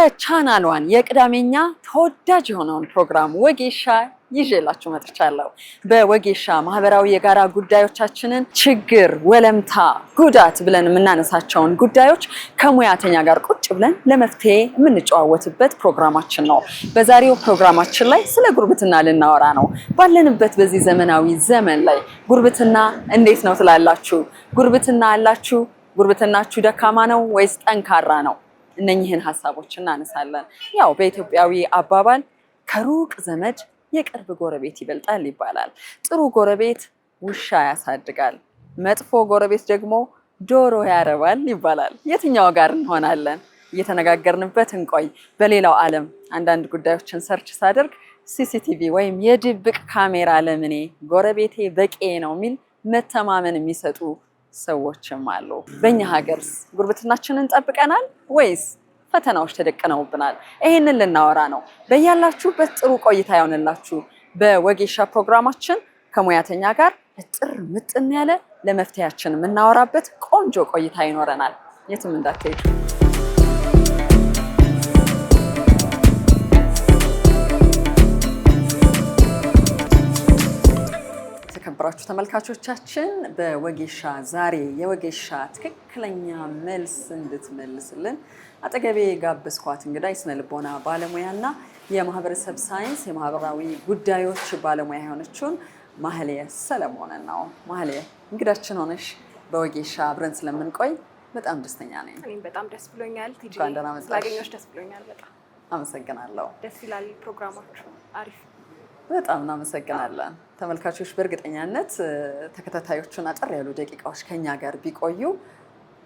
የቻናሏን የቅዳሜኛ ተወዳጅ የሆነውን ፕሮግራም ወጌሻ ይዤላችሁ መጥቻለሁ። በወጌሻ ማህበራዊ የጋራ ጉዳዮቻችንን ችግር፣ ወለምታ፣ ጉዳት ብለን የምናነሳቸውን ጉዳዮች ከሙያተኛ ጋር ቁጭ ብለን ለመፍትሄ የምንጨዋወትበት ፕሮግራማችን ነው። በዛሬው ፕሮግራማችን ላይ ስለ ጉርብትና ልናወራ ነው። ባለንበት በዚህ ዘመናዊ ዘመን ላይ ጉርብትና እንዴት ነው ትላላችሁ? ጉርብትና አላችሁ? ጉርብትናችሁ ደካማ ነው ወይስ ጠንካራ ነው? እነኚህን ሀሳቦች እናነሳለን። ያው በኢትዮጵያዊ አባባል ከሩቅ ዘመድ የቅርብ ጎረቤት ይበልጣል ይባላል። ጥሩ ጎረቤት ውሻ ያሳድጋል፣ መጥፎ ጎረቤት ደግሞ ዶሮ ያረባል ይባላል። የትኛው ጋር እንሆናለን? እየተነጋገርንበት እንቆይ። በሌላው ዓለም አንዳንድ ጉዳዮችን ሰርች ሳደርግ ሲሲቲቪ ወይም የድብቅ ካሜራ ለምኔ ጎረቤቴ በቂ ነው የሚል መተማመን የሚሰጡ ሰዎችም አሉ። በእኛ ሀገርስ ጉርብትናችንን ጠብቀናል ወይስ ፈተናዎች ተደቅነውብናል? ይሄንን ልናወራ ነው። በያላችሁበት ጥሩ ቆይታ ይሆንላችሁ። በወጌሻ ፕሮግራማችን ከሙያተኛ ጋር እጥር ምጥን ያለ ለመፍትሄያችን የምናወራበት ቆንጆ ቆይታ ይኖረናል። የትም እንዳትሄዱ። የተከበራችሁ ተመልካቾቻችን በወጌሻ ዛሬ የወጌሻ ትክክለኛ መልስ እንድትመልስልን አጠገቤ ጋበዝኳት እንግዳ የስነ ልቦና ባለሙያና የማህበረሰብ ሳይንስ የማህበራዊ ጉዳዮች ባለሙያ የሆነችውን ማህሌ ሰለሞንን ነው። ማህሌ እንግዳችን ሆነሽ በወጌሻ አብረን ስለምንቆይ በጣም ደስተኛ ነኝ። እኔም በጣም ደስ ብሎኛል። ቲጂ ስላገኘሁሽ ደስ ብሎኛል። በጣም አመሰግናለሁ። ደስ ይላል ፕሮግራማችሁ፣ አሪፍ። በጣም እናመሰግናለን። ተመልካቾች በእርግጠኛነት ተከታታዮቹን አጠር ያሉ ደቂቃዎች ከኛ ጋር ቢቆዩ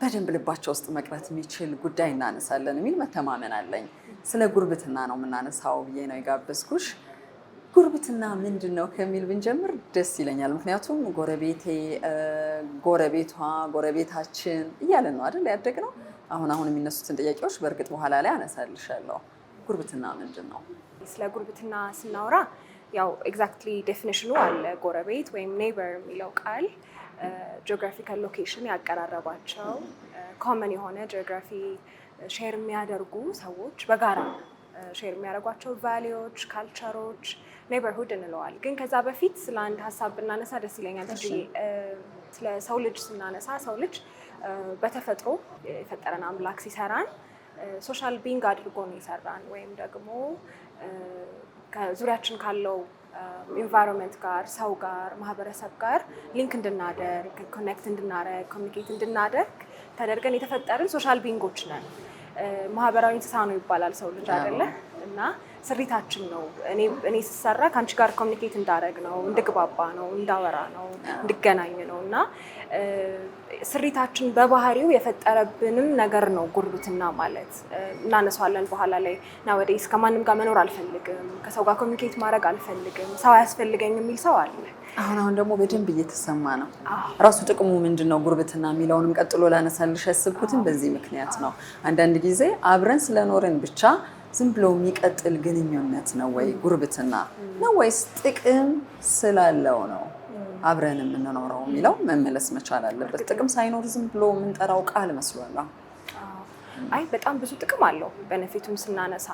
በደንብ ልባቸው ውስጥ መቅረት የሚችል ጉዳይ እናነሳለን የሚል መተማመን አለኝ። ስለ ጉርብትና ነው የምናነሳው ብዬ ነው የጋበዝኩሽ። ጉርብትና ምንድን ነው ከሚል ብንጀምር ደስ ይለኛል። ምክንያቱም ጎረቤቴ፣ ጎረቤቷ፣ ጎረቤታችን እያለን ነው አይደል ያደግነው። አሁን የሚነሱትን ጥያቄዎች በእርግጥ በኋላ ላይ አነሳልሻለሁ። ጉርብትና ምንድን ነው? ስለ ጉርብትና ስናወራ ያው ኤግዛክትሊ ዴፊኒሽኑ አለ። ጎረቤት ወይም ኔይበር የሚለው ቃል ጂኦግራፊካል ሎኬሽን ያቀራረባቸው ኮመን የሆነ ጂኦግራፊ ሼር የሚያደርጉ ሰዎች በጋራ ሼር የሚያደርጓቸው ቫሊዎች፣ ካልቸሮች ኔይበርሁድ እንለዋል። ግን ከዛ በፊት ስለ አንድ ሀሳብ ብናነሳ ደስ ይለኛል። ስለ ሰው ልጅ ስናነሳ ሰው ልጅ በተፈጥሮ የፈጠረን አምላክ ሲሰራን ሶሻል ቢንግ አድርጎ ነው የሰራን። ወይም ደግሞ ከዙሪያችን ካለው ኢንቫይሮንመንት ጋር፣ ሰው ጋር፣ ማህበረሰብ ጋር ሊንክ እንድናደርግ፣ ኮኔክት እንድናደርግ፣ ኮሚኒኬት እንድናደርግ ተደርገን የተፈጠርን ሶሻል ቢንጎች ነን። ማህበራዊ እንስሳ ነው ይባላል ሰው ልጅ አይደለ? እና ስሪታችን ነው። እኔ ስሰራ ከአንቺ ጋር ኮሚኒኬት እንዳደረግ ነው፣ እንድግባባ ነው፣ እንዳወራ ነው፣ እንድገናኝ ነው። እና ስሪታችን በባህሪው የፈጠረብንም ነገር ነው ጉርብትና ማለት። እናነሳዋለን በኋላ ላይ። ናወዴስ ከማንም ጋር መኖር አልፈልግም፣ ከሰው ጋር ኮሚኒኬት ማድረግ አልፈልግም፣ ሰው አያስፈልገኝ የሚል ሰው አለ። አሁን ደግሞ በደንብ እየተሰማ ነው። ራሱ ጥቅሙ ምንድን ነው ጉርብትና የሚለውንም ቀጥሎ ላነሳልሽ ያስብኩትን በዚህ ምክንያት ነው። አንዳንድ ጊዜ አብረን ስለኖርን ብቻ ዝም ብሎ የሚቀጥል ግንኙነት ነው ወይ ጉርብትና ነው ወይስ ጥቅም ስላለው ነው አብረን የምንኖረው የሚለው መመለስ መቻል አለበት። ጥቅም ሳይኖር ዝም ብሎ የምንጠራው ቃል መስሏል። አይ በጣም ብዙ ጥቅም አለው። ቤኔፊቱን ስናነሳ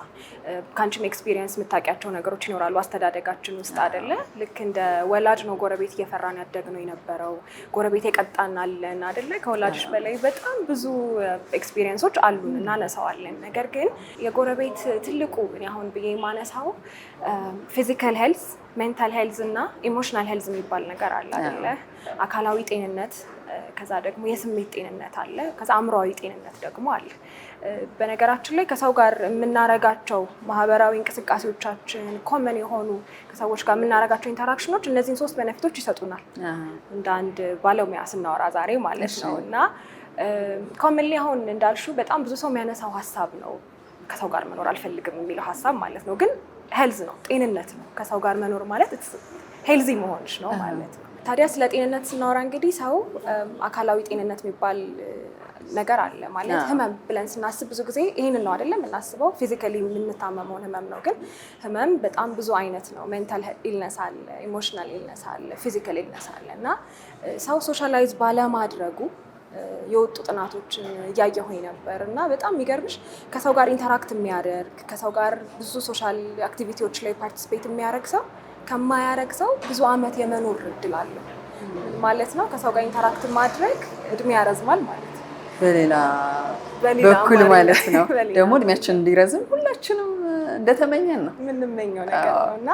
ከአንቺም ኤክስፒሪየንስ የምታውቂያቸው ነገሮች ይኖራሉ አስተዳደጋችን ውስጥ አይደለ? ልክ እንደ ወላጅ ነው ጎረቤት እየፈራን ያደግነው የነበረው። ጎረቤት የቀጣናለን አይደለ? ከወላጆች በላይ በጣም ብዙ ኤክስፒሪየንሶች አሉን፣ እናነሳዋለን። ነገር ግን የጎረቤት ትልቁ እኔ አሁን ብዬ የማነሳው ፊዚካል ሄልዝ፣ ሜንታል ሄልዝ እና ኢሞሽናል ሄልዝ የሚባል ነገር አለ አይደለ? አካላዊ ጤንነት፣ ከዛ ደግሞ የስሜት ጤንነት አለ፣ ከዛ አእምሯዊ ጤንነት ደግሞ አለ። በነገራችን ላይ ከሰው ጋር የምናረጋቸው ማህበራዊ እንቅስቃሴዎቻችን ኮመን የሆኑ ከሰዎች ጋር የምናረጋቸው ኢንተራክሽኖች እነዚህን 3 ቤኔፊቶች ይሰጡናል። እንደ አንድ ባለሙያ ስናወራ ዛሬ ማለት ነው። እና ኮመንሊ አሁን እንዳልሽው በጣም ብዙ ሰው የሚያነሳው ሀሳብ ነው፣ ከሰው ጋር መኖር አልፈልግም የሚለው ሀሳብ ማለት ነው። ግን ሄልዝ ነው፣ ጤንነት ነው። ከሰው ጋር መኖር ማለት ሄልዚ መሆንሽ ነው ማለት ነው። ታዲያ ስለ ጤንነት ስናወራ እንግዲህ ሰው አካላዊ ጤንነት የሚባል ነገር አለ ማለት ህመም ብለን ስናስብ ብዙ ጊዜ ይህንን ነው አይደለም የምናስበው፣ ፊዚካሊ የምንታመመውን ህመም ነው። ግን ህመም በጣም ብዙ አይነት ነው። ሜንታል ኢልነስ አለ፣ ኢሞሽናል ኢልነስ አለ፣ ፊዚካል ኢልነስ አለ። እና ሰው ሶሻላይዝ ባለማድረጉ የወጡ ጥናቶችን እያየሁኝ ነበር እና በጣም የሚገርምሽ ከሰው ጋር ኢንተራክት የሚያደርግ ከሰው ጋር ብዙ ሶሻል አክቲቪቲዎች ላይ ፓርቲሲፔት የሚያደርግ ሰው ከማያደርግ ሰው ብዙ ዓመት የመኖር እድል አለው ማለት ነው። ከሰው ጋር ኢንተራክት ማድረግ እድሜ ያረዝማል ማለት ነው። በሌላ በኩል ማለት ነው። ደግሞ እድሜያችን እንዲረዝም ሁላችንም እንደተመኘን ነው የምንመኘው ነገር ነው እና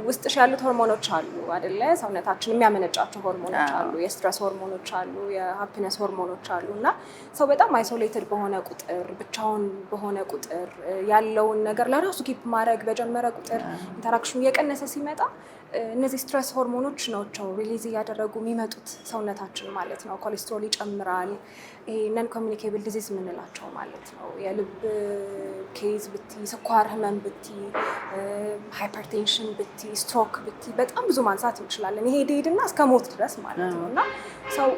ውስጥሽ ያሉት ሆርሞኖች አሉ አይደለ? ሰውነታችን የሚያመነጫቸው ሆርሞኖች አሉ፣ የስትረስ ሆርሞኖች አሉ፣ የሃፒነስ ሆርሞኖች አሉ እና ሰው በጣም አይሶሌትድ በሆነ ቁጥር ብቻውን በሆነ ቁጥር ያለውን ነገር ለራሱ ኪፕ ማድረግ በጀመረ ቁጥር ኢንተራክሽኑ እየቀነሰ ሲመጣ እነዚህ ስትረስ ሆርሞኖች ናቸው ሪሊዝ እያደረጉ የሚመጡት ሰውነታችን ማለት ነው። ኮሌስትሮል ይጨምራል። ይሄ ነን ኮሚኒኬብል ዲዚዝ የምንላቸው ማለት ነው። የልብ ኬዝ ብቲ፣ ስኳር ህመም ብቲ፣ ሃይፐርቴንሽን ብቲ፣ ስትሮክ ብቲ በጣም ብዙ ማንሳት እንችላለን። ይሄ ሄድና እስከ ሞት ድረስ ማለት ነው እና ሰው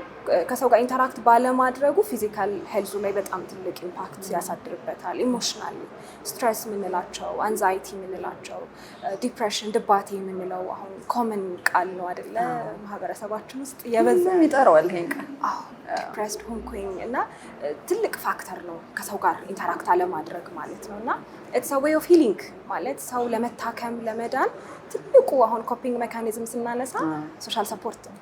ከሰው ጋር ኢንተራክት ባለማድረጉ ፊዚካል ሄልዙ ላይ በጣም ትልቅ ኢምፓክት ያሳድርበታል። ኢሞሽናል ስትሬስ የምንላቸው፣ አንዛይቲ የምንላቸው፣ ዲፕሬሽን ድባቴ የምንለው አሁን ኮመን ቃል ነው አይደለ? ማህበረሰባችን ውስጥ የበዛ ይጠራዋል ይሄን ቃል። ዲፕሬስድ ሆንኩኝ እና ትልቅ ፋክተር ነው ከሰው ጋር ኢንተራክት አለማድረግ ማለት ነው እና ኢትስ አ ዌይ ኦፍ ሂሊንግ ማለት ሰው ለመታከም ለመዳን ትልቁ አሁን ኮፒንግ ሜካኒዝም ስናነሳ ሶሻል ሰፖርት ነው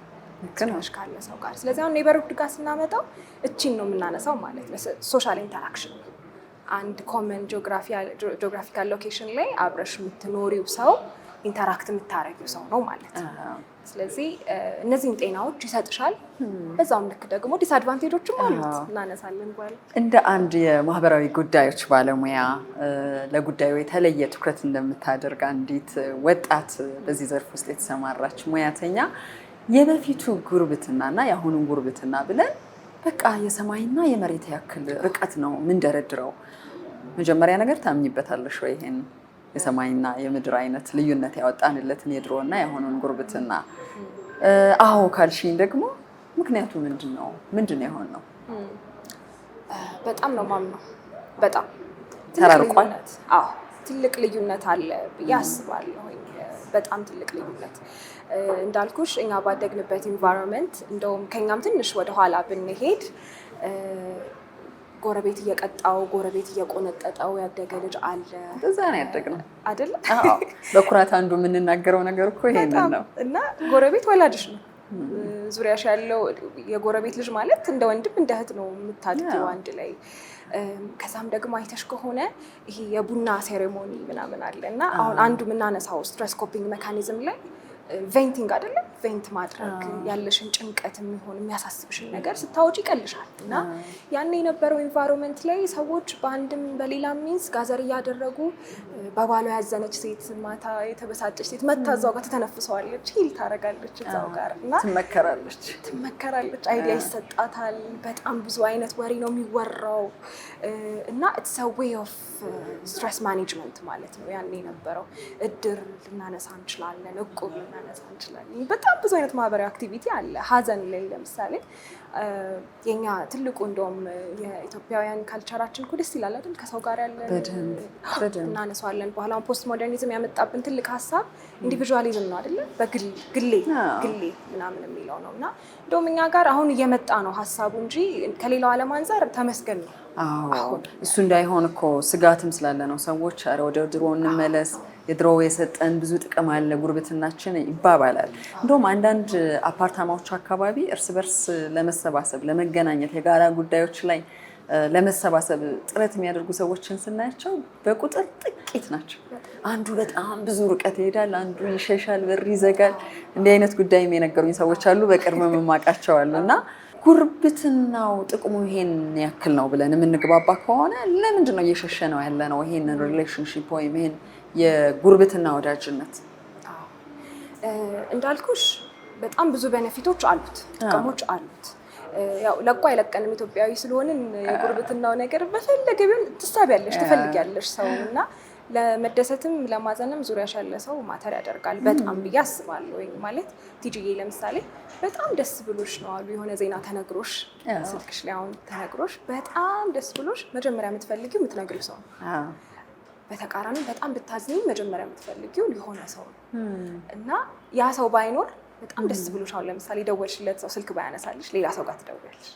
ካለ ሰው ጋር። ስለዚህ አሁን ኔበርሁድ ጋር ስናመጣው እቺን ነው የምናነሳው ማለት ነው። ሶሻል ኢንተራክሽን አንድ ኮመን ጂኦግራፊካል ሎኬሽን ላይ አብረሽ የምትኖሪው ሰው ኢንተራክት የምታረጊው ሰው ነው ማለት ነው። ስለዚህ እነዚህን ጤናዎች ይሰጥሻል። በዛውም ልክ ደግሞ ዲስአድቫንቴጆችም አሉት እናነሳለን በኋላ። እንደ አንድ የማህበራዊ ጉዳዮች ባለሙያ ለጉዳዩ የተለየ ትኩረት እንደምታደርግ አንዲት ወጣት በዚህ ዘርፍ ውስጥ የተሰማራች ሙያተኛ የበፊቱ ጉርብትናና የአሁኑን ጉርብትና ብለን በቃ የሰማይና የመሬት ያክል ርቀት ነው ምንደረድረው። መጀመሪያ ነገር ታምኝበታለሽ ወይ ይሄን የሰማይና የምድር አይነት ልዩነት ያወጣንለትን የድሮና የአሁኑን ጉርብትና? አዎ ካልሽኝ ደግሞ ምክንያቱ ምንድነው የሆነው? በጣም ነው ማምነው። በጣም ተራርቋል። አዎ ትልቅ ልዩነት አለ ብዬ አስባለሁ። በጣም ትልቅ ልዩነት እንዳልኩሽ እኛ ባደግንበት ኢንቫይሮንመንት እንደውም ከኛም ትንሽ ወደኋላ ብንሄድ ጎረቤት እየቀጣው ጎረቤት እየቆነጠጠው ያደገ ልጅ አለ። እዛ ነው ያደግነው አይደል? አዎ በኩራት አንዱ የምንናገረው ነገር እኮ ይሄንን ነው። እና ጎረቤት ወላጅሽ ነው። ዙሪያሽ ያለው የጎረቤት ልጅ ማለት እንደ ወንድም እንደ እህት ነው የምታድጊው አንድ ላይ። ከዛም ደግሞ አይተሽ ከሆነ ይሄ የቡና ሴሬሞኒ ምናምን አለ እና አሁን አንዱ የምናነሳው ስትረስ ኮፒንግ ሜካኒዝም ላይ ቬንቲንግ አይደለም ቬንት ማድረግ ያለሽን ጭንቀት የሚሆን የሚያሳስብሽን ነገር ስታወጪ ይቀልሻል። እና ያን የነበረው ኢንቫይሮንመንት ላይ ሰዎች በአንድም በሌላ ሚንስ ጋዘር እያደረጉ በባሏ ያዘነች ሴት ማታ የተበሳጨች ሴት መታ እዛው ጋር ትተነፍሰዋለች፣ ሂል ታረጋለች እዛው ጋር እና ትመከራለች፣ አይዲያ ይሰጣታል። በጣም ብዙ አይነት ወሬ ነው የሚወራው እና ኢትስ አ ዌይ ኦፍ ስትረስ ማኔጅመንት ማለት ነው ያን የነበረው። እድር ልናነሳ እንችላለን፣ እቁብ ልናነሳ እንችላለን። በጣም ብዙ አይነት ማህበራዊ አክቲቪቲ አለ። ሀዘን ላይ ለምሳሌ የኛ ትልቁ እንደውም የኢትዮጵያውያን ካልቸራችን እኮ ደስ ይላል አይደል? ከሰው ጋር ያለን እናነሳዋለን። በኋላ ፖስት ሞደርኒዝም ያመጣብን ትልቅ ሀሳብ ኢንዲቪጁዋሊዝም ነው አይደል? በግሌ ምናምን የሚለው ነው እና እንደውም እኛ ጋር አሁን እየመጣ ነው ሀሳቡ እንጂ ከሌላው ዓለም አንፃር ተመስገን ነው። አዎ እሱ እንዳይሆን እኮ ስጋትም ስላለ ነው ሰዎች ኧረ ወደ ድሮ እንመለስ፣ የድሮ የሰጠን ብዙ ጥቅም አለ ጉርብትናችን ይባባላል። እንደውም አንዳንድ አፓርታማዎች አካባቢ እርስ በርስ ለመሰባሰብ ለመገናኘት የጋራ ጉዳዮች ላይ ለመሰባሰብ ጥረት የሚያደርጉ ሰዎችን ስናያቸው በቁጥር ጥቂት ናቸው። አንዱ በጣም ብዙ ርቀት ይሄዳል፣ አንዱ ይሸሻል፣ በር ይዘጋል። እንዲህ አይነት ጉዳይም የነገሩኝ ሰዎች አሉ፣ በቅርብ መማቃቸው አሉ። እና ጉርብትናው ጥቅሙ ይሄን ያክል ነው ብለን የምንግባባ ከሆነ ለምንድን ነው እየሸሸ ነው ያለ ነው ይሄንን ሪሌሽንሺፕ ወይም ይሄን የጉርብትና ወዳጅነት? እንዳልኩሽ በጣም ብዙ ቤኔፊቶች አሉት፣ ጥቅሞች አሉት። ያው ለቆ አይለቀንም ኢትዮጵያዊ ስለሆንን የጉርብትናው ነገር በፈለገ ቢሆን ትሳቢያለሽ፣ ትፈልጊያለሽ ሰው እና ለመደሰትም ለማዘንም ዙሪያሽ ያለ ሰው ማተር ያደርጋል በጣም ብዬ አስባለሁ። ወይ ማለት ቲጂዬ ለምሳሌ በጣም ደስ ብሎሽ ነው አሉ የሆነ ዜና ተነግሮሽ ስልክሽ ላይ አሁን ተነግሮሽ በጣም ደስ ብሎሽ መጀመሪያ የምትፈልጊው የምትነግሪው ሰው ነው። በተቃራኒ በጣም ብታዝኝ መጀመሪያ የምትፈልጊው ሊሆነ ሰው ነው እና ያ ሰው ባይኖር በጣም ደስ ብሎሽ አሁን ለምሳሌ ደወልሽለት ሰው ስልክ ባያነሳልሽ ሌላ ሰው ጋር ትደውያለሽ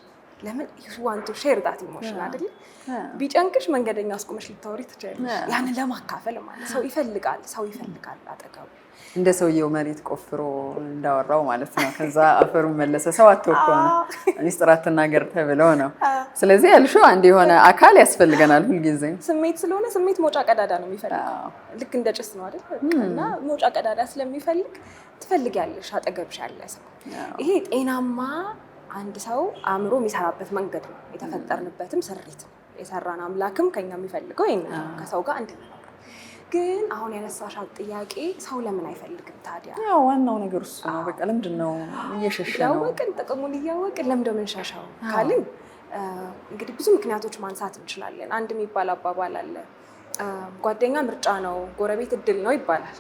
ለምን you want to share that emotion አይደል? ቢጨንቅሽ መንገደኛ አስቆመሽ ልታወሪ ትችያለሽ። ያንን ለማካፈል ማለት ሰው ይፈልጋል አጠገቡ እንደ ሰውየው መሬት ቆፍሮ እንዳወራው ማለት ነው። ከዛ አፈሩን መለሰ ሰው አትወቆ ነው ሚስጥራት ተናገር ተብለው ነው። ስለዚህ ያልሽው አንድ የሆነ አካል ያስፈልገናል ሁልጊዜ። ስሜት ስለሆነ ስሜት መውጫ ቀዳዳ ነው የሚፈልገው። ልክ እንደ ጭስ ነው አይደል? እና መውጫ ቀዳዳ ስለሚፈልግ ትፈልጊያለሽ አጠገብሽ ያለ ሰው። ይሄ ጤናማ አንድ ሰው አእምሮ የሚሰራበት መንገድ ነው። የተፈጠርንበትም ስሪት ነው። የሰራን አምላክም ከኛ የሚፈልገው ይሄን ነው፣ ከሰው ጋር አንድ ነው። ግን አሁን ያነሳሻት ጥያቄ ሰው ለምን አይፈልግም ታዲያ? ያው ዋናው ነገር እሱ ነው። በቃ ለምንድን ነው እየሸሸ ነው? ያወቅን ጥቅሙን እያወቅን ለምን ደም እንሸሻው ካልን እንግዲህ ብዙ ምክንያቶች ማንሳት እንችላለን። አንድ የሚባል አባባል አለ፣ ጓደኛ ምርጫ ነው፣ ጎረቤት እድል ነው ይባላል።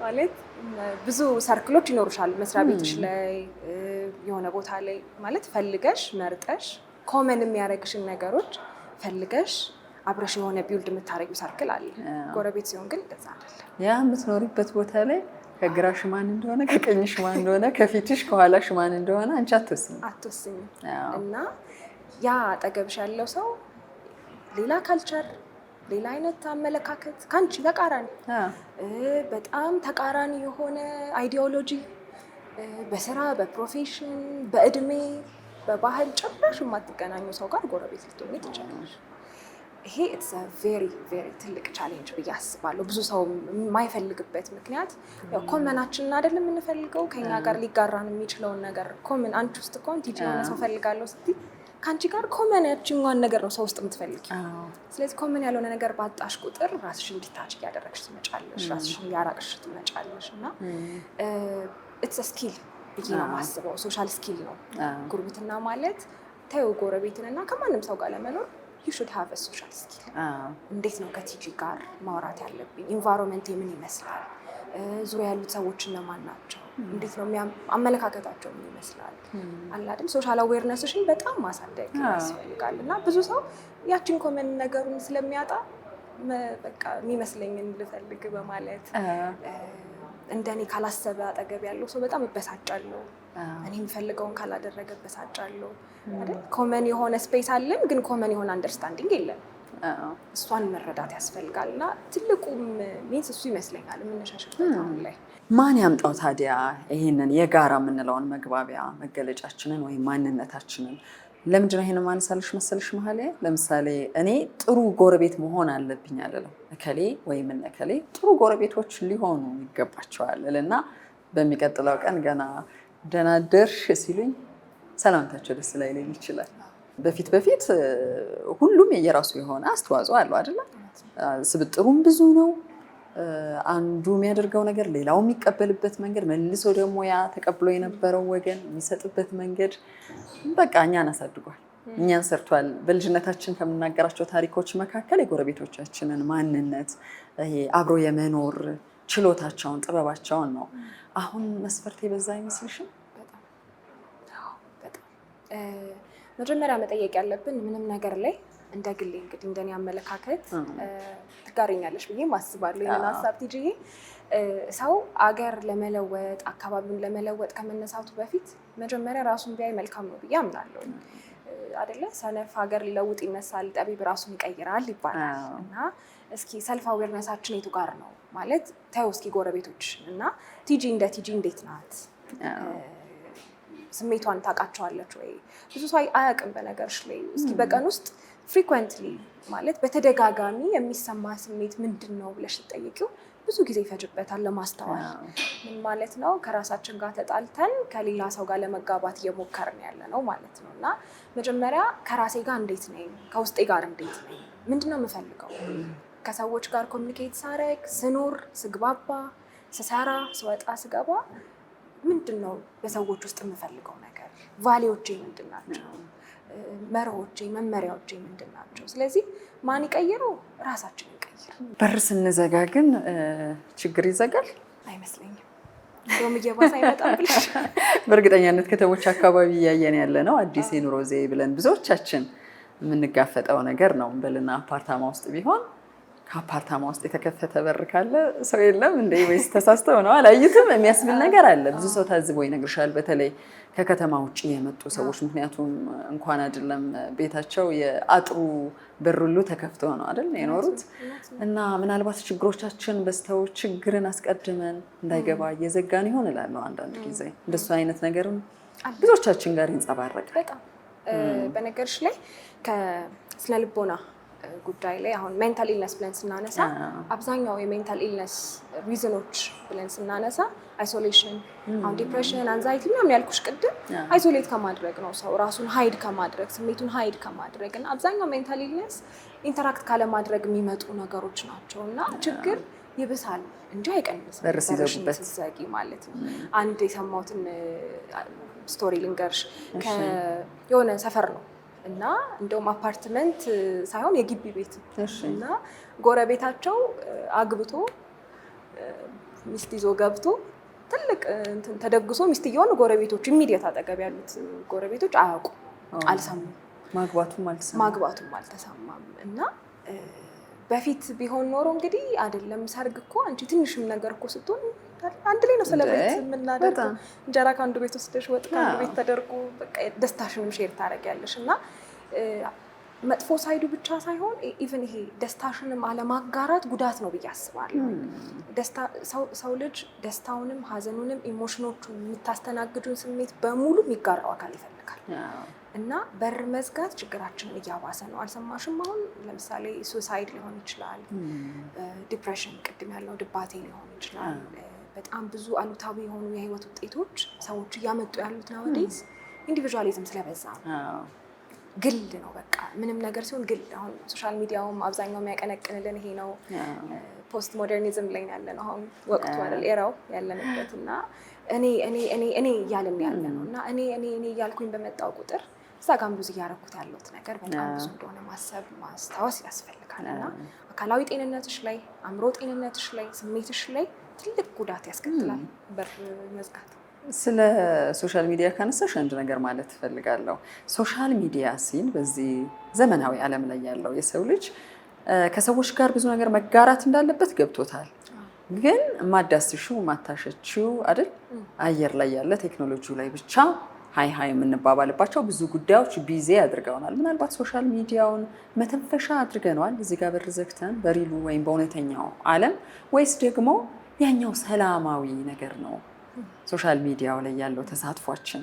ማለት ብዙ ሰርክሎች ይኖሩሻል መስሪያ ቤትሽ ላይ የሆነ ቦታ ላይ ማለት ፈልገሽ መርጠሽ ኮመን የሚያደርግሽን ነገሮች ፈልገሽ አብረሽ የሆነ ቢልድ የምታረጊው ሰርክል አለ። ጎረቤት ሲሆን ግን እንደዛ አይደለም። ያ የምትኖሪበት ቦታ ላይ ከግራሽ ማን እንደሆነ ከቀኝሽ ማን እንደሆነ ከፊትሽ ከኋላሽ ማን እንደሆነ አንቺ አትወስኝም። እና ያ አጠገብሽ ያለው ሰው ሌላ ካልቸር፣ ሌላ አይነት አመለካከት ከአንቺ ተቃራኒ በጣም ተቃራኒ የሆነ አይዲዮሎጂ በስራ በፕሮፌሽን በእድሜ በባህል ጭራሽ የማትገናኙ ሰው ጋር ጎረቤት ልትሆኚ ትችላለሽ። ይሄ ኢትስ አ ቬሪ ቬሪ ትልቅ ቻሌንጅ ብዬ አስባለሁ። ብዙ ሰው የማይፈልግበት ምክንያት ያው ኮመናችንን አይደለም የምንፈልገው ከኛ ጋር ሊጋራን የሚችለውን ነገር ኮመን አንቺ ውስጥ ኮንቲጂ የሆነ ሰው ፈልጋለሁ ስትይ ከአንቺ ጋር ኮመን ያቺኛዋን ነገር ነው ሰው ውስጥ የምትፈልጊው። ስለዚህ ኮመን ያልሆነ ነገር ባጣሽ ቁጥር ራስሽን እንዲታች እያደረግሽ ትመጫለሽ፣ ራስሽን እያራቅሽ ትመጫለሽ እና ኢትስ አ ስኪል ብዬ ነው የማስበው። ሶሻል ስኪል ነው ጉርብትና ማለት። ተይው ጎረቤትንና ከማንም ሰው ጋር ለመኖር you should have a social skill። እንዴት ነው ከቲጂ ጋር ማውራት ያለብኝ? ኢንቫይሮንመንት ምን ይመስላል? ዙሪያ ያሉት ሰዎች እነማን ናቸው? እንዴት ነው አመለካከታቸው ምን ይመስላል? አላድም ሶሻል አዌርነስሽን በጣም ማሳደግ ያስፈልጋል። እና ብዙ ሰው ያችን ኮመን ነገሩን ስለሚያጣ በቃ የሚመስለኝን ልፈልግ በማለት እንደኔ ካላሰበ አጠገብ ያለው ሰው በጣም እበሳጫለሁ። እኔ የምፈልገውን ካላደረገ እበሳጫለሁ አይደል? ኮመን የሆነ ስፔስ አለን፣ ግን ኮመን የሆነ አንደርስታንዲንግ የለም። እሷን መረዳት ያስፈልጋል። እና ትልቁም ሚንስ እሱ ይመስለኛል የምንሻሽበት አሁን ላይ። ማን ያምጣው ታዲያ ይሄንን የጋራ የምንለውን መግባቢያ መገለጫችንን ወይም ማንነታችንን? ለምንድነው ይሄንን ማንሳልሽ መሰልሽ መሀል ለምሳሌ እኔ ጥሩ ጎረቤት መሆን አለብኝ አለለም እከሌ ወይም እነከሌ ጥሩ ጎረቤቶች ሊሆኑ ይገባቸዋል እና በሚቀጥለው ቀን ገና ደህና ደርሽ ሲሉኝ ሰላምታቸው ደስ ላይለኝ ይችላል። በፊት ሁሉም የራሱ የሆነ አስተዋጽኦ አለው አይደለ? ስብጥሩም ብዙ ነው። አንዱ የሚያደርገው ነገር ሌላው የሚቀበልበት መንገድ መልሶ ደግሞ ያ ተቀብሎ የነበረው ወገን የሚሰጥበት መንገድ በቃ እኛን አሳድጓል፣ እኛን ሰርቷል። በልጅነታችን ከምናገራቸው ታሪኮች መካከል የጎረቤቶቻችንን ማንነት ይሄ አብሮ የመኖር ችሎታቸውን ጥበባቸውን ነው። አሁን መስፈርት የበዛ አይመስልሽም? በጣም መጀመሪያ መጠየቅ ያለብን ምንም ነገር ላይ እንደ ግሌ እንግዲህ እንደኔ አመለካከት ትጋሪኛለሽ ብዬ ማስባለሁ። ይሄን ሀሳብ ቲጂዬ ሰው አገር ለመለወጥ አካባቢውን ለመለወጥ ከመነሳቱ በፊት መጀመሪያ ራሱን ቢያይ መልካም ነው ብዬ አምናለሁ። አይደለ? ሰነፍ ሀገር ሊለውጥ ይነሳል፣ ጠቢብ ራሱን ይቀይራል ይባላል። እና እስኪ ሰልፍ አዌርነሳችን የቱ ጋር ነው ማለት ታዩ እስኪ ጎረቤቶች እና ቲጂ እንደ ቲጂ እንዴት ናት? ስሜቷን ታውቃቸዋለች ወይ? ብዙ ሰው አያውቅም በነገርሽ ላይ። እስኪ በቀን ውስጥ ፍሪኩዌንትሊ ማለት በተደጋጋሚ የሚሰማ ስሜት ምንድን ነው ብለሽ ትጠይቂው ብዙ ጊዜ ይፈጅበታል ለማስተዋል። ምን ማለት ነው? ከራሳችን ጋር ተጣልተን ከሌላ ሰው ጋር ለመጋባት እየሞከርን ያለ ነው ማለት ነው። እና መጀመሪያ ከራሴ ጋር እንዴት ነኝ? ከውስጤ ጋር እንዴት ነኝ? ምንድን ነው የምፈልገው? ከሰዎች ጋር ኮሚኒኬት ሳረግ፣ ስኖር፣ ስግባባ፣ ስሰራ፣ ስወጣ፣ ስገባ ምንድን ነው በሰዎች ውስጥ የምፈልገው ነገር? ቫሊዎቼ ምንድን ናቸው? መርሆቼ፣ መመሪያዎቼ ምንድን ናቸው? ስለዚህ ማን ይቀይረው? ራሳችን ይቀይር። በር ስንዘጋ ግን ችግር ይዘጋል አይመስለኝም። እንደውም እየባሰ አይመጣም ብለሽ በእርግጠኛነት ከተሞች አካባቢ እያየን ያለ ነው። አዲስ የኑሮ ዘዬ ብለን ብዙዎቻችን የምንጋፈጠው ነገር ነው። በልና አፓርታማ ውስጥ ቢሆን ከአፓርታማ ውስጥ የተከፈተ በር ካለ ሰው የለም እንዴ ወይስ ተሳስተው ነው አላዩትም የሚያስብል ነገር አለ። ብዙ ሰው ታዝቦ ይነግርሻል፣ በተለይ ከከተማ ውጭ የመጡ ሰዎች። ምክንያቱም እንኳን አይደለም ቤታቸው የአጥሩ በር ሁሉ ተከፍቶ ነው አይደል የኖሩት። እና ምናልባት ችግሮቻችን በስተው ችግርን አስቀድመን እንዳይገባ እየዘጋን ይሆን እላለሁ አንዳንድ ጊዜ። እንደሱ አይነት ነገርም ብዙዎቻችን ጋር ይንጸባረቃል። በጣም በነገርሽ ላይ ከስነ ልቦና ጉዳይ ላይ አሁን ሜንታል ኢልነስ ብለን ስናነሳ አብዛኛው የሜንታል ኢልነስ ሪዝኖች ብለን ስናነሳ አይሶሌሽን፣ አሁን ዲፕሬሽን፣ አንዛይቲ ምናምን ያልኩሽ ቅድም አይሶሌት ከማድረግ ነው፣ ሰው ራሱን ሀይድ ከማድረግ ስሜቱን ሀይድ ከማድረግ እና አብዛኛው ሜንታል ኢልነስ ኢንተራክት ካለማድረግ የሚመጡ ነገሮች ናቸው እና ችግር ይብሳል እንጂ አይቀንስም። በርሲዘውበት ዘጊ ማለት ነው። አንድ የሰማሁትን ስቶሪ ልንገርሽ። የሆነ ሰፈር ነው እና እንደውም አፓርትመንት ሳይሆን የግቢ ቤት እና ጎረቤታቸው አግብቶ ሚስት ይዞ ገብቶ ትልቅ እንትን ተደግሶ ሚስትየውን ጎረቤቶች ኢሚዲየት አጠገብ ያሉት ጎረቤቶች አያውቁም፣ አልሰሙም። ማግባቱም አልተሰማም። እና በፊት ቢሆን ኖሮ እንግዲህ አይደለም ሰርግ እኮ አንቺ ትንሽም ነገር እኮ ስትሆን አንድ ላይ ነው ሰለብሬት የምናደርገው። እንጀራ ከአንዱ ቤት ወስደሽ ወጥ ከአንዱ ቤት ተደርጎ በቃ ደስታሽንም ሼር ታደርጊያለሽ። እና መጥፎ ሳይዱ ብቻ ሳይሆን ኢቭን ይሄ ደስታሽንም አለማጋራት ጉዳት ነው ብዬ አስባለሁ። ሰው ልጅ ደስታውንም ሀዘኑንም ኢሞሽኖቹን የምታስተናግዱን ስሜት በሙሉ የሚጋራው አካል ይፈልጋል። እና በር መዝጋት ችግራችንን እያባሰ ነው። አልሰማሽም? አሁን ለምሳሌ ሱሳይድ ሊሆን ይችላል፣ ዲፕሬሽን፣ ቅድም ያለው ድባቴ ሊሆን ይችላል። በጣም ብዙ አሉታዊ የሆኑ የህይወት ውጤቶች ሰዎች እያመጡ ያሉት ናወዴዝ ኢንዲቪዥዋሊዝም ስለበዛ ነው። ግል ነው በቃ ምንም ነገር ሲሆን ግል። አሁን ሶሻል ሚዲያውም አብዛኛው የሚያቀነቅንልን ይሄ ነው። ፖስት ሞደርኒዝም ላይ ያለ ነው አሁን ወቅቱ አይደል ኤራው ያለንበት። እና እኔ እያልን ያለ ነው እና እኔ እያልኩኝ በመጣው ቁጥር እዛ ጋር ብዙ እያደረኩት ያለሁት ነገር በጣም ብዙ እንደሆነ ማሰብ ማስታወስ ያስፈልጋል። እና አካላዊ ጤንነትሽ ላይ፣ አእምሮ ጤንነትሽ ላይ፣ ስሜትሽ ላይ ትልቅ ጉዳት ያስከትላል በር መዝጋት። ስለ ሶሻል ሚዲያ ካነሳሽ አንድ ነገር ማለት እፈልጋለሁ። ሶሻል ሚዲያ ሲል በዚህ ዘመናዊ ዓለም ላይ ያለው የሰው ልጅ ከሰዎች ጋር ብዙ ነገር መጋራት እንዳለበት ገብቶታል። ግን ማዳስሽው ማታሸችው አይደል አየር ላይ ያለ ቴክኖሎጂው ላይ ብቻ ሃይ የምንባባልባቸው ብዙ ጉዳዮች ቢዚ አድርገውናል። ምናልባት ሶሻል ሚዲያውን መተንፈሻ አድርገነዋል እዚህ ጋር በር ዘግተን በሪሉ ወይም በእውነተኛው ዓለም፣ ወይስ ደግሞ ያኛው ሰላማዊ ነገር ነው ሶሻል ሚዲያው ላይ ያለው ተሳትፏችን?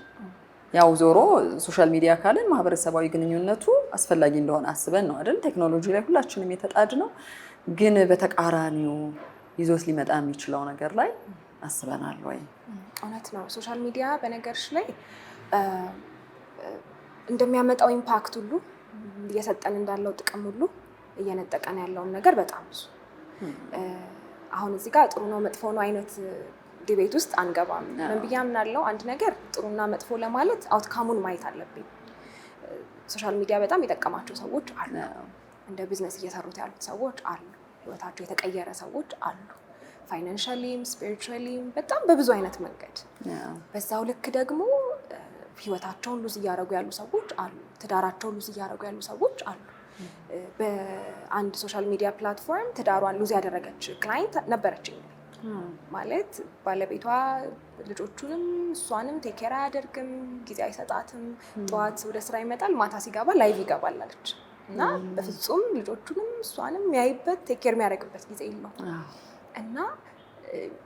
ያው ዞሮ ሶሻል ሚዲያ ካለን ማህበረሰባዊ ግንኙነቱ አስፈላጊ እንደሆነ አስበን ነው አይደል ቴክኖሎጂ ላይ ሁላችንም የተጣድ ነው። ግን በተቃራኒው ይዞት ሊመጣ የሚችለው ነገር ላይ አስበናል ወይ? እውነት ነው። ሶሻል ሚዲያ በነገርሽ ላይ እንደሚያመጣው ኢምፓክት ሁሉ እየሰጠን እንዳለው ጥቅም ሁሉ እየነጠቀን ያለውን ነገር በጣም ብዙ። አሁን እዚህ ጋር ጥሩ ነው መጥፎ ነው አይነት ዲቤት ውስጥ አንገባም። ምን ብዬ አምናለሁ፣ አንድ ነገር ጥሩና መጥፎ ለማለት አውትካሙን ማየት አለብኝ። ሶሻል ሚዲያ በጣም የጠቀማቸው ሰዎች አሉ፣ እንደ ቢዝነስ እየሰሩት ያሉት ሰዎች አሉ፣ ህይወታቸው የተቀየረ ሰዎች አሉ፣ ፋይናንሻሊም ስፒሪቹዋሊም በጣም በብዙ አይነት መንገድ። በዛው ልክ ደግሞ ህይወታቸውን ሉዝ እያደረጉ ያሉ ሰዎች አሉ፣ ትዳራቸውን ሉዝ እያደረጉ ያሉ ሰዎች አሉ። በአንድ ሶሻል ሚዲያ ፕላትፎርም ትዳሯን ሉዝ ያደረገች ክላይንት ነበረችኝ። ማለት ባለቤቷ ልጆቹንም እሷንም ቴኬር አያደርግም፣ ጊዜ አይሰጣትም። ጠዋት ወደ ስራ ይመጣል፣ ማታ ሲገባ ላይቭ ይገባል አለች። እና በፍጹም ልጆቹንም እሷንም የሚያይበት ቴኬር የሚያደርግበት ጊዜ የለውም። እና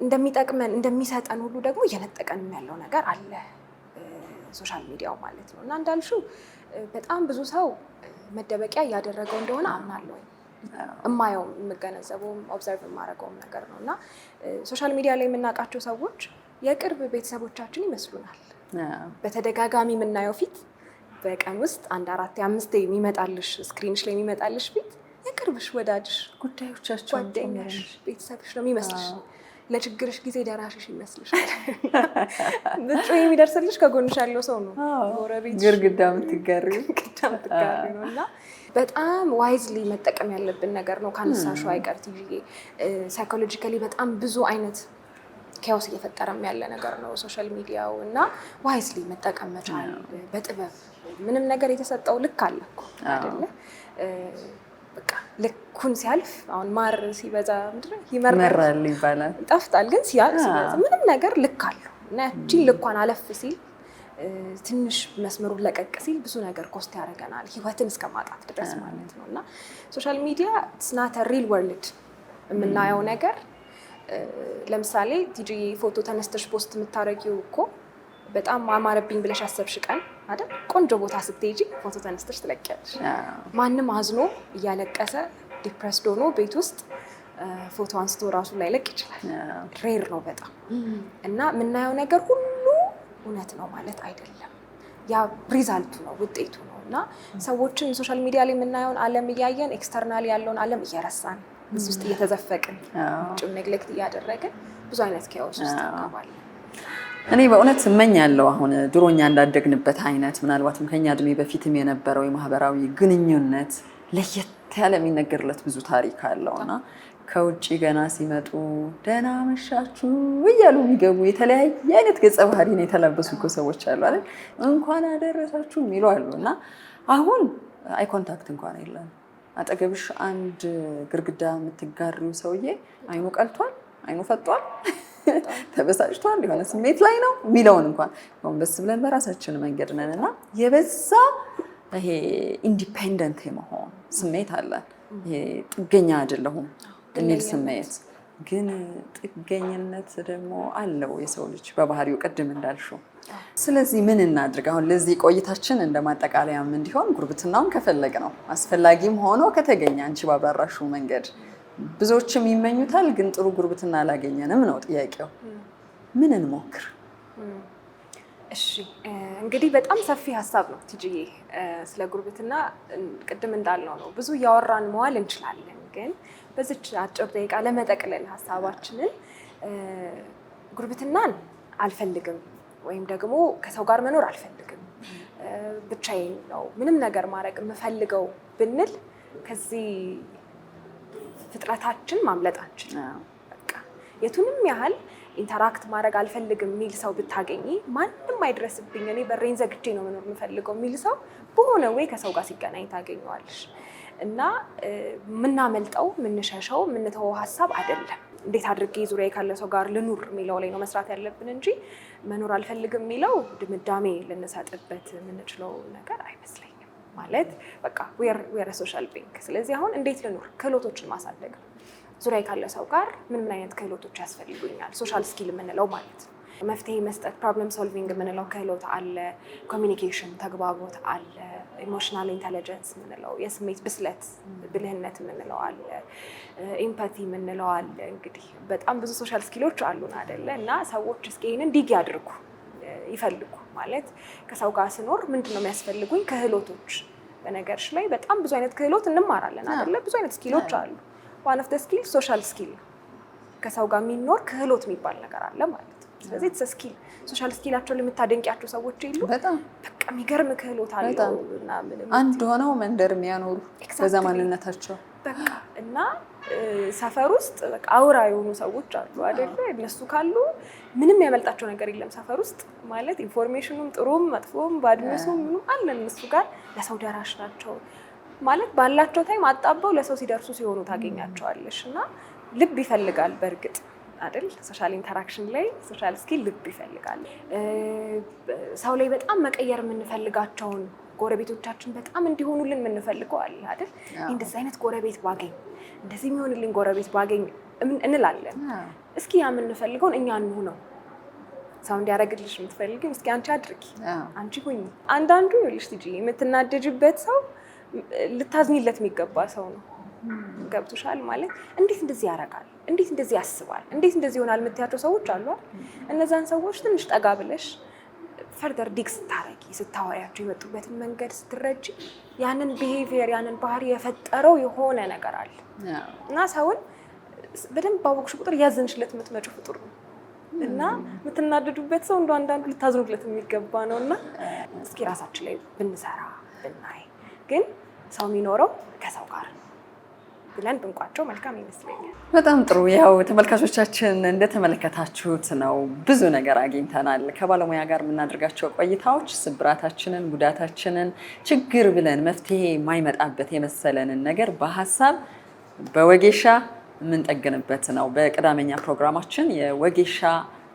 እንደሚጠቅመን እንደሚሰጠን ሁሉ ደግሞ እየነጠቀን ያለው ነገር አለ ሶሻል ሚዲያው ማለት ነው። እና እንዳልሽው በጣም ብዙ ሰው መደበቂያ እያደረገው እንደሆነ አምናለሁ። እማየውም የምገነዘበውም ኦብዘርቭ የማደርገውም ነገር ነው። እና ሶሻል ሚዲያ ላይ የምናውቃቸው ሰዎች የቅርብ ቤተሰቦቻችን ይመስሉናል። በተደጋጋሚ የምናየው ፊት በቀን ውስጥ 1፣ 4፣ 5 የሚመጣልሽ ስክሪንሽ ላይ የሚመጣልሽ ፊት የቅርብሽ ወዳጅሽ፣ ጉዳዮቻቸው፣ ጓደኛሽ፣ ቤተሰብሽ ነው የሚመስልሽ። ለችግርሽ ጊዜ ደራሽሽ ይመስልሻል። ብቻ የሚደርስልሽ ከጎንሽ ያለው ሰው ነው። ጎረቤትሽ፣ ግድግዳ የምትጋሪው ነው። እና በጣም ዋይዝሊ መጠቀም ያለብን ነገር ነው። ካነሳሹ አይቀር ትይዤ ሳይኮሎጂካሊ በጣም ብዙ አይነት ኬዎስ እየፈጠረም ያለ ነገር ነው ሶሻል ሚዲያው። እና ዋይዝሊ መጠቀም መቻል በጥበብ ምንም ነገር የተሰጠው ልክ አለ እኮ አይደለ? በቃ ልኩን ሲያልፍ አሁን ማር ሲበዛ ምንድነው ይመራል ይባላል። ይጣፍጣል፣ ግን ሲበዛ ምንም ነገር ልክ አለው እና ያቺን ልኳን አለፍ ሲል ትንሽ መስመሩን ለቀቅ ሲል ብዙ ነገር ኮስት ያደርገናል ህይወትን እስከማጣት ድረስ ማለት ነው። እና ሶሻል ሚዲያ ኢትስ ናት አ ሪል ወርልድ የምናየው ነገር። ለምሳሌ ቲጂ ፎቶ ተነስተሽ ፖስት የምታረጊው እኮ በጣም አማረብኝ ብለሽ አሰብሽ ቀን አይደል? ቆንጆ ቦታ ስትሄጂ ፎቶ ተነስተሽ ትለቂያለሽ። ማንም አዝኖ እያለቀሰ ዲፕረስድ ሆኖ ቤት ውስጥ ፎቶ አንስቶ ራሱ ላይ ለቅ ይችላል። ሬር ነው በጣም። እና የምናየው ነገር ሁሉ እውነት ነው ማለት አይደለም። ያ ሪዛልቱ ነው፣ ውጤቱ ነው። እና ሰዎችን ሶሻል ሚዲያ ላይ የምናየውን ዓለም እያየን ኤክስተርናል ያለውን ዓለም እየረሳን እዚህ ውስጥ እየተዘፈቅን ጭም ኔግሌክት እያደረግን ብዙ አይነት ኬዎስ ውስጥ እንገባለን። እኔ በእውነት እመኛለሁ አሁን ድሮኛ እንዳደግንበት አይነት ምናልባትም ከኛ እድሜ በፊትም የነበረው የማህበራዊ ግንኙነት ለየት ያለ የሚነገርለት ብዙ ታሪክ አለውና ከውጭ ገና ሲመጡ ደህና መሻችሁ እያሉ የሚገቡ የተለያየ አይነት ገጸ ባህሪን የተላበሱ እኮ ሰዎች አሉ አይደል? እንኳን አደረሳችሁ የሚሉ አሉ። እና አሁን አይ ኮንታክት እንኳን የለም። አጠገብሽ አንድ ግርግዳ የምትጋሪው ሰውዬ አይኑ ቀልቷል፣ አይኑ ፈጧል፣ ተበሳጭቷል፣ የሆነ ስሜት ላይ ነው የሚለውን እንኳን ጎንበስ ብለን በራሳችን መንገድ ነን እና የበዛ ይሄ ኢንዲፔንደንት የመሆን ስሜት አለን። ይሄ ጥገኛ አይደለሁም የሚል ስሜት ግን ጥገኝነት ደግሞ አለው የሰው ልጅ በባህሪው ቅድም እንዳልሽው። ስለዚህ ምን እናድርግ? አሁን ለዚህ ቆይታችን እንደ ማጠቃለያም እንዲሆን ጉርብትናውን ከፈለግ ነው አስፈላጊም ሆኖ ከተገኘ አንቺ ባብራራሽው መንገድ ብዙዎችም ይመኙታል፣ ግን ጥሩ ጉርብትና አላገኘንም ነው ጥያቄው። ምን እንሞክር? እሺ እንግዲህ በጣም ሰፊ ሀሳብ ነው ቲጂዬ። ስለ ጉርብትና ቅድም እንዳልነው ነው ብዙ እያወራን መዋል እንችላለን። ግን በዚች አጭር ደቂቃ ለመጠቅለል ሀሳባችንን ጉርብትናን አልፈልግም ወይም ደግሞ ከሰው ጋር መኖር አልፈልግም፣ ብቻዬን ነው ምንም ነገር ማድረግ የምፈልገው ብንል ከዚህ ፍጥረታችን ማምለጥ አንችልም። በቃ የቱንም ያህል ኢንተራክት ማድረግ አልፈልግም የሚል ሰው ብታገኚ ማንም አይድረስብኝ እኔ በሬን ዘግቼ ነው መኖር የምፈልገው የሚል ሰው በሆነ ወይ ከሰው ጋር ሲገናኝ ታገኘዋለሽ። እና የምናመልጠው የምንሸሸው የምንተወው ሀሳብ አይደለም። እንዴት አድርጌ ዙሪያ ካለ ሰው ጋር ልኑር የሚለው ላይ ነው መስራት ያለብን እንጂ መኖር አልፈልግም የሚለው ድምዳሜ ልንሰጥበት የምንችለው ነገር አይመስለኝም። ማለት በቃ ዌር ሶሻል ቢንግ። ስለዚህ አሁን እንዴት ልኑር? ክህሎቶችን ማሳደግ ነው። ዙሪያ ካለ ሰው ጋር ምን አይነት ክህሎቶች ያስፈልጉኛል? ሶሻል ስኪል የምንለው ማለት ነው። መፍትሄ መስጠት ፕሮብለም ሶልቪንግ የምንለው ክህሎት አለ። ኮሚኒኬሽን ተግባቦት አለ። ኢሞሽናል ኢንቴሊጀንስ የምንለው የስሜት ብስለት ብልህነት የምንለው አለ። ኢምፓቲ የምንለው አለ። እንግዲህ በጣም ብዙ ሶሻል ስኪሎች አሉን አይደለ? እና ሰዎች እስኪ ይሄንን ዲግ ያድርጉ ይፈልጉ። ማለት ከሰው ጋር ስኖር ምንድን ነው የሚያስፈልጉኝ ክህሎቶች? በነገርሽ ላይ በጣም ብዙ አይነት ክህሎት እንማራለን አይደለ? ብዙ አይነት ስኪሎች አሉ። ዋን ኦፍ ዘ ስኪል ሶሻል ስኪል፣ ከሰው ጋር የሚኖር ክህሎት የሚባል ነገር አለ ማለት ነው። ስለዚህ ኢትስ ስኪል። ሶሻል ስኪላቸውን የምታደንቂያቸው ሰዎች የሉ? በጣም በቃ የሚገርም ክህሎት አለው እና ምንም አንድ ሆነው መንደር የሚያኖሩ በዛ ማንነታቸው በቃ እና ሰፈር ውስጥ በቃ አውራ የሆኑ ሰዎች አሉ አይደለ? እነሱ ካሉ ምንም ያመልጣቸው ነገር የለም ሰፈር ውስጥ ማለት ኢንፎርሜሽኑም ጥሩም መጥፎም ባድሚሱም ምንም አለ። እነሱ ጋር ለሰው ደራሽ ናቸው ማለት ባላቸው ታይም አጣባው ለሰው ሲደርሱ ሲሆኑ ታገኛቸዋለሽ። እና ልብ ይፈልጋል በእርግጥ አይደል? ሶሻል ኢንተራክሽን ላይ ሶሻል ስኪል ልብ ይፈልጋል። ሰው ላይ በጣም መቀየር የምንፈልጋቸውን ጎረቤቶቻችን በጣም እንዲሆኑልን የምንፈልገው አለ አይደል? እንደዚህ አይነት ጎረቤት ባገኝ፣ እንደዚህ የሚሆንልኝ ጎረቤት ባገኝ እንላለን። እስኪ ያ የምንፈልገውን እኛ እንሁነው። ሰው እንዲያደርግልሽ የምትፈልጊው እስኪ አንቺ አድርጊ፣ አንቺ ሁኚ። አንዳንዱ ይኸውልሽ ትጂ የምትናደጅበት ሰው ልታዝኒለት የሚገባ ሰው ነው። ገብቶሻል? ማለት እንዴት እንደዚህ ያደርጋል፣ እንዴት እንደዚህ ያስባል፣ እንዴት እንደዚህ ይሆናል የምትያቸው ሰዎች አሉ። እነዛን ሰዎች ትንሽ ጠጋ ብለሽ ፈርደር ዲግ ስታረጊ ስታወሪያቸው የመጡበትን መንገድ ስትረጂ ያንን ቢሄቪየር ያንን ባህሪ የፈጠረው የሆነ ነገር አለ እና ሰውን በደንብ ባወቅሽ ቁጥር ያዘንሽለት የምትመጪው ፍጡር ነው እና የምትናደዱበት ሰው እንደ አንዳንዱ ልታዝኑለት የሚገባ ነው። እና እስኪ ራሳችን ላይ ብንሰራ ብናይ። ግን ሰው የሚኖረው ከሰው ጋር ብለን ብንቋጨው መልካም ይመስለኛል። በጣም ጥሩ። ያው ተመልካቾቻችን እንደተመለከታችሁት ነው፣ ብዙ ነገር አግኝተናል። ከባለሙያ ጋር የምናደርጋቸው ቆይታዎች ስብራታችንን፣ ጉዳታችንን ችግር ብለን መፍትሄ የማይመጣበት የመሰለንን ነገር በሀሳብ በወጌሻ የምንጠግንበት ነው። በቅዳሜኛ ፕሮግራማችን የወጌሻ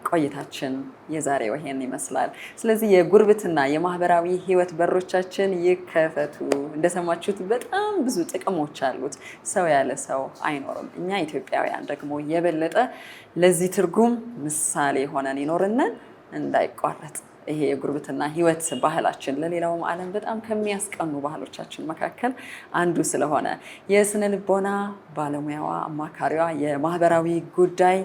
ቆይታችን የዛሬው ይሄን ይመስላል። ስለዚህ የጉርብትና የማህበራዊ ህይወት በሮቻችን ይከፈቱ። እንደሰማችሁት በጣም ብዙ ጥቅሞች አሉት። ሰው ያለ ሰው አይኖርም። እኛ ኢትዮጵያውያን ደግሞ የበለጠ ለዚህ ትርጉም ምሳሌ ሆነን ይኖርነን እንዳይቋረጥ ይሄ የጉርብትና ህይወት ባህላችን ለሌላውም ዓለም በጣም ከሚያስቀኑ ባህሎቻችን መካከል አንዱ ስለሆነ የስነ ልቦና ባለሙያዋ አማካሪዋ የማህበራዊ ጉዳይ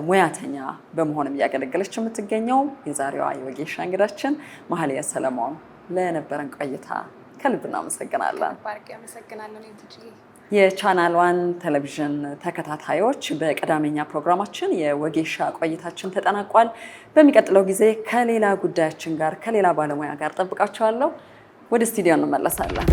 ሙያተኛ በመሆንም እያገለገለች የምትገኘው የዛሬዋ የወጌሻ እንግዳችን መሀሌ ሰለሞን ለነበረን ቆይታ ከልብ እናመሰግናለን። የቻናል ዋን ቴሌቪዥን ተከታታዮች በቅዳሜኛ ፕሮግራማችን የወጌሻ ቆይታችን ተጠናቋል። በሚቀጥለው ጊዜ ከሌላ ጉዳያችን ጋር ከሌላ ባለሙያ ጋር ጠብቃችኋለሁ። ወደ ስቱዲዮ እንመለሳለን።